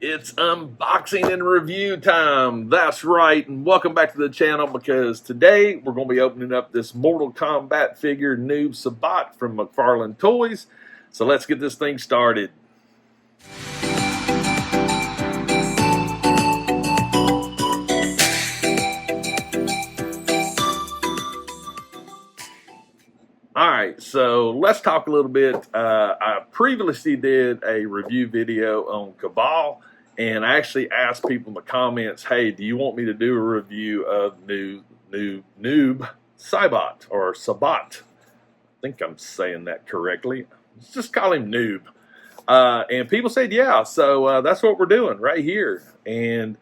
It's unboxing and review time. That's right, and welcome back to the channel because today we're going to be opening up this Mortal Kombat figure Noob Saibot from McFarlane Toys. So let's get this thing started. Alright, so let's talk a little bit. I previously did a review video on Cabal, and I actually asked people in the comments, hey, do you want me to do a review of Noob Saibot, or Saibot? I think I'm saying that correctly. Let's just call him Noob. And people said, yeah, so that's what we're doing right here. And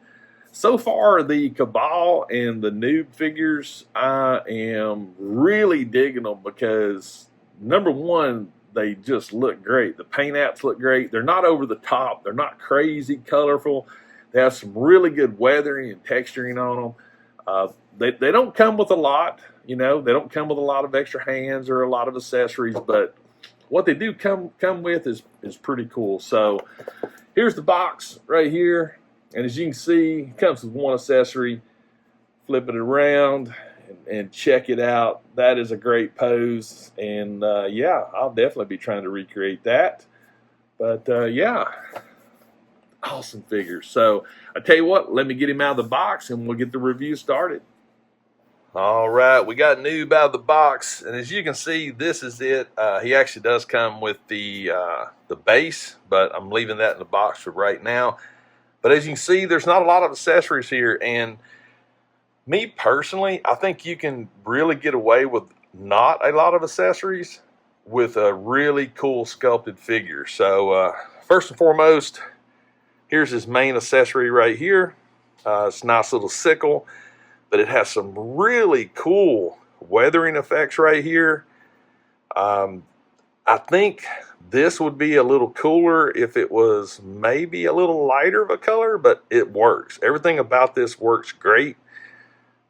so far, the Cabal and the Noob figures, I am really digging them because, number one, they just look great. The paint apps look great. They're not over the top. They're not crazy colorful. They have some really good weathering and texturing on them. They don't come with a lot, you know. They don't come with a lot of extra hands or a lot of accessories, but what they do come with is pretty cool. So here's the box right here. And as you can see, it comes with one accessory. Flip it around and check it out. That is a great pose. And yeah, I'll definitely be trying to recreate that. But yeah, awesome figure. So I tell you what, let me get him out of the box and we'll get the review started. All right, we got Noob out of the box. And as you can see, this is it. He actually does come with the base, but I'm leaving that in the box for right now. But as you can see, there's not a lot of accessories here. And me personally, I think you can really get away with not a lot of accessories with a really cool sculpted figure. So first and foremost, here's his main accessory right here. It's a nice little sickle, but it has some really cool weathering effects right here. I think this would be a little cooler if it was maybe a little lighter of a color, but it works. Everything about this works great.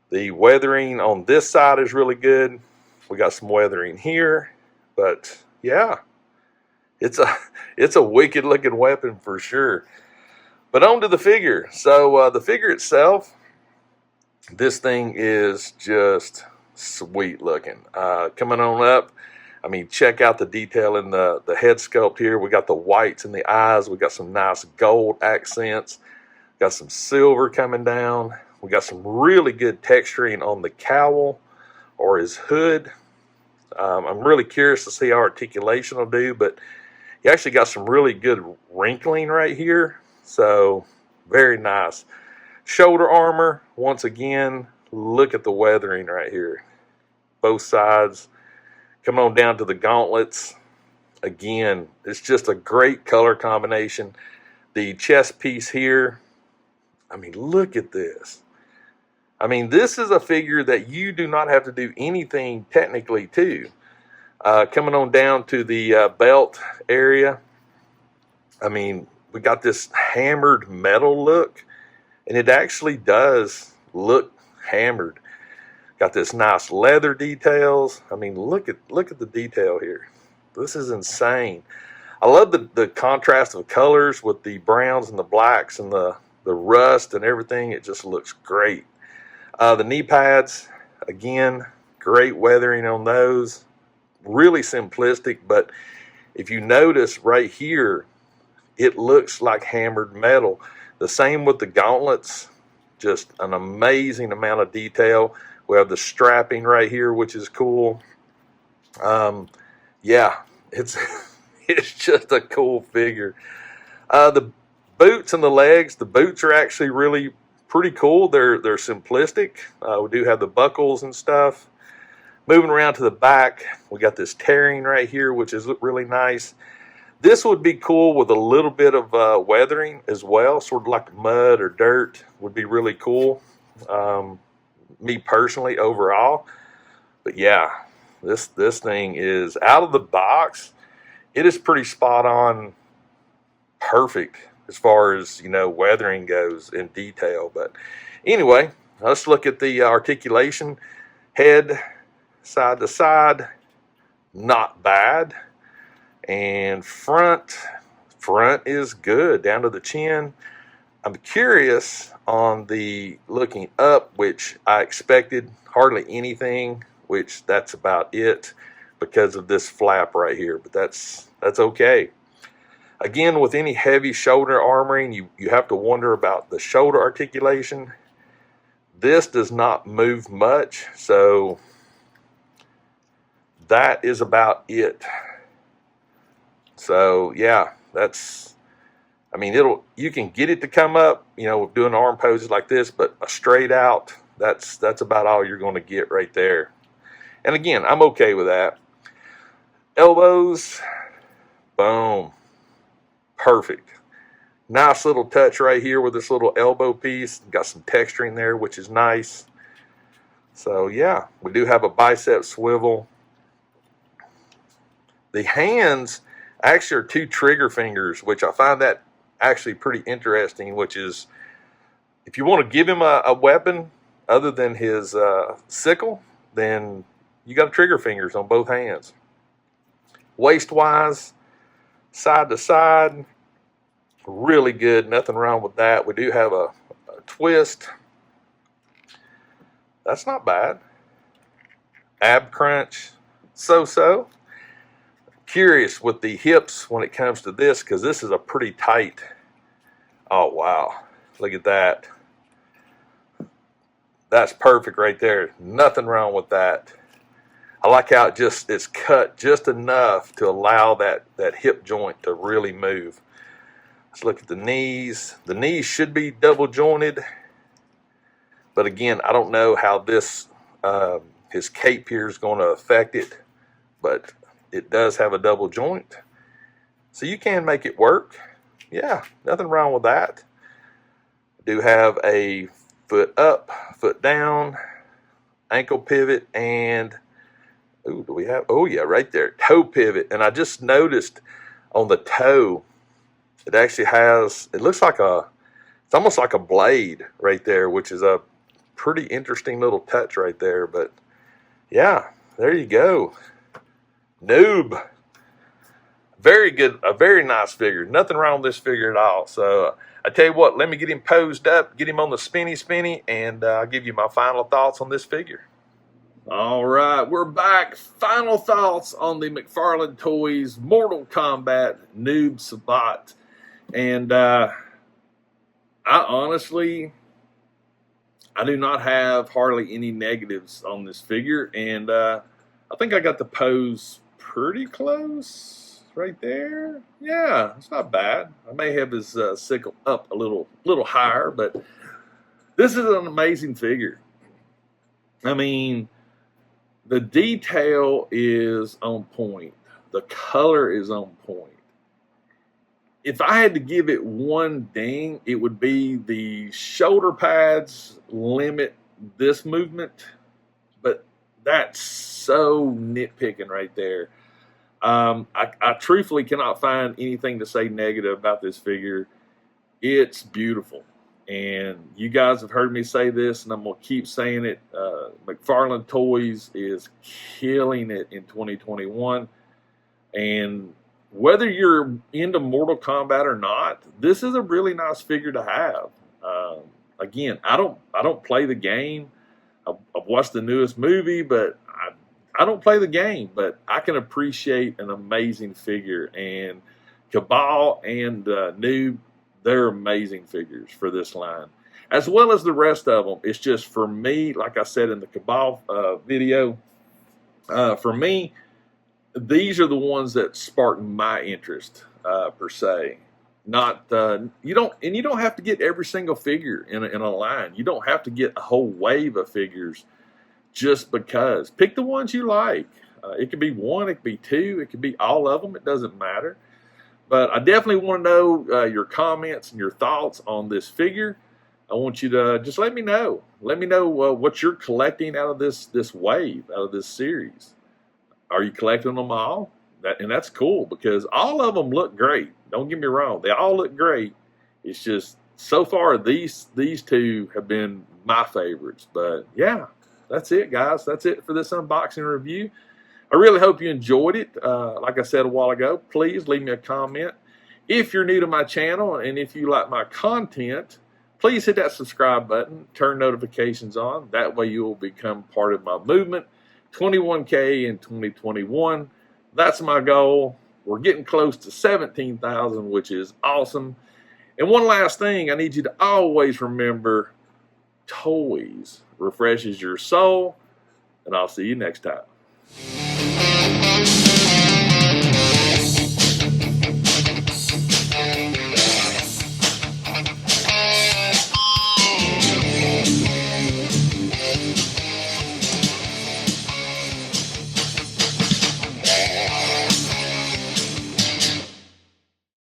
The weathering on this side is really good. We got some weathering here, but yeah, it's a wicked looking weapon for sure. But on to the figure. So the figure itself, this thing is just sweet looking. Coming on up, I mean, check out the detail in the head sculpt here. We got the whites in the eyes. We got some nice gold accents. Got some silver coming down. We got some really good texturing on the cowl or his hood. I'm really curious to see how articulation will do, but he actually got some really good wrinkling right here. So very nice. Shoulder armor, once again, look at the weathering right here. Both sides. Coming on down to the gauntlets, again, it's just a great color combination. The chest piece here, I mean, look at this. I mean, this is a figure that you do not have to do anything technically to. Coming on down to the belt area, I mean, we got this hammered metal look, and it actually does look hammered. Got this nice leather details. I mean, look at the detail here. This is insane. I love the contrast of colors with the browns and the blacks and the rust and everything. It just looks great. The knee pads, again, great weathering on those. Really simplistic, but if you notice right here, it looks like hammered metal. The same with the gauntlets. Just an amazing amount of detail. We have the strapping right here, which is cool. Yeah, it's just a cool figure. The boots and the legs, the boots are actually really pretty cool. They're simplistic. We do have the buckles and stuff. Moving around to the back, we got this tearing right here, which is really nice. This would be cool with a little bit of weathering as well, sort of like mud or dirt would be really cool. Me personally overall, but yeah, this thing is out of the box. It is pretty spot on, perfect as far as, you know, weathering goes in detail. But anyway, let's look at the articulation. Head side to side, not bad. And front is good down to the chin. I'm curious on the looking up, which I expected hardly anything, which that's about it because of this flap right here, but that's okay. Again, with any heavy shoulder armoring, you have to wonder about the shoulder articulation. This does not move much, so that is about it. So yeah, I mean, you can get it to come up, doing arm poses like this, but a straight out, that's about all you're going to get right there. And again, I'm okay with that. Elbows, boom, perfect. Nice little touch right here with this little elbow piece. Got some texturing there, which is nice. So yeah, we do have a bicep swivel. The hands actually are 2 trigger fingers, which I find that actually pretty interesting, which is, if you want to give him a weapon other than his sickle, then you got trigger fingers on both hands. Waist-wise, side to side, really good. Nothing wrong with that. We do have a twist. That's not bad. Ab crunch, so-so. Curious with the hips when it comes to this, because this is a pretty tight. Oh, wow. Look at that. That's perfect right there. Nothing wrong with that. I like how it's cut just enough to allow that hip joint to really move. Let's look at the knees. The knees should be double jointed, but again, I don't know how this his cape here is going to affect it, but it does have a double joint, so you can make it work. Yeah, nothing wrong with that. Do have a foot up, foot down, ankle pivot, and ooh, do we have? Oh yeah, right there, toe pivot. And I just noticed on the toe, it actually has. It looks like it's almost like a blade right there, which is a pretty interesting little touch right there. But yeah, there you go. Noob. Very good, a very nice figure. Nothing wrong with this figure at all. So I tell you what, let me get him posed up, get him on the spinny, and I'll give you my final thoughts on this figure. All right, we're back. Final thoughts on the McFarlane Toys Mortal Kombat Noob Saibot. And I honestly do not have hardly any negatives on this figure. And I think I got the pose pretty close right there. Yeah, it's not bad. I may have his sickle up a little higher, but this is an amazing figure. I mean, the detail is on point. The color is on point. If I had to give it one ding, it would be the shoulder pads limit this movement, but that's so nitpicking right there. I truthfully cannot find anything to say negative about this figure. It's beautiful. And you guys have heard me say this, and I'm going to keep saying it. McFarlane Toys is killing it in 2021. And whether you're into Mortal Kombat or not, this is a really nice figure to have. Again, I don't play the game. I've watched the newest movie, but I don't play the game, but I can appreciate an amazing figure. And Cabal and Noob, they're amazing figures for this line, as well as the rest of them. It's just, for me, like I said in the Cabal video, for me, these are the ones that spark my interest per se. Not you don't have to get every single figure in a line. You don't have to get a whole wave of figures just because. Pick the ones you like. It could be one, it could be two, it could be all of them. It doesn't matter. But I definitely want to know your comments and your thoughts on this figure. I want you to just let me know. Let me know what you're collecting out of this wave, out of this series. Are you collecting them all? And that's cool, because all of them look great. Don't get me wrong. They all look great. It's just, so far, these two have been my favorites. But yeah, that's it, guys. That's it for this unboxing review. I really hope you enjoyed it. Like I said a while ago, please leave me a comment. If you're new to my channel and if you like my content, please hit that subscribe button, turn notifications on. That way you will become part of my movement. 21K in 2021. That's my goal. We're getting close to 17,000, which is awesome. And one last thing, I need you to always remember, toys refreshes your soul, and I'll see you next time.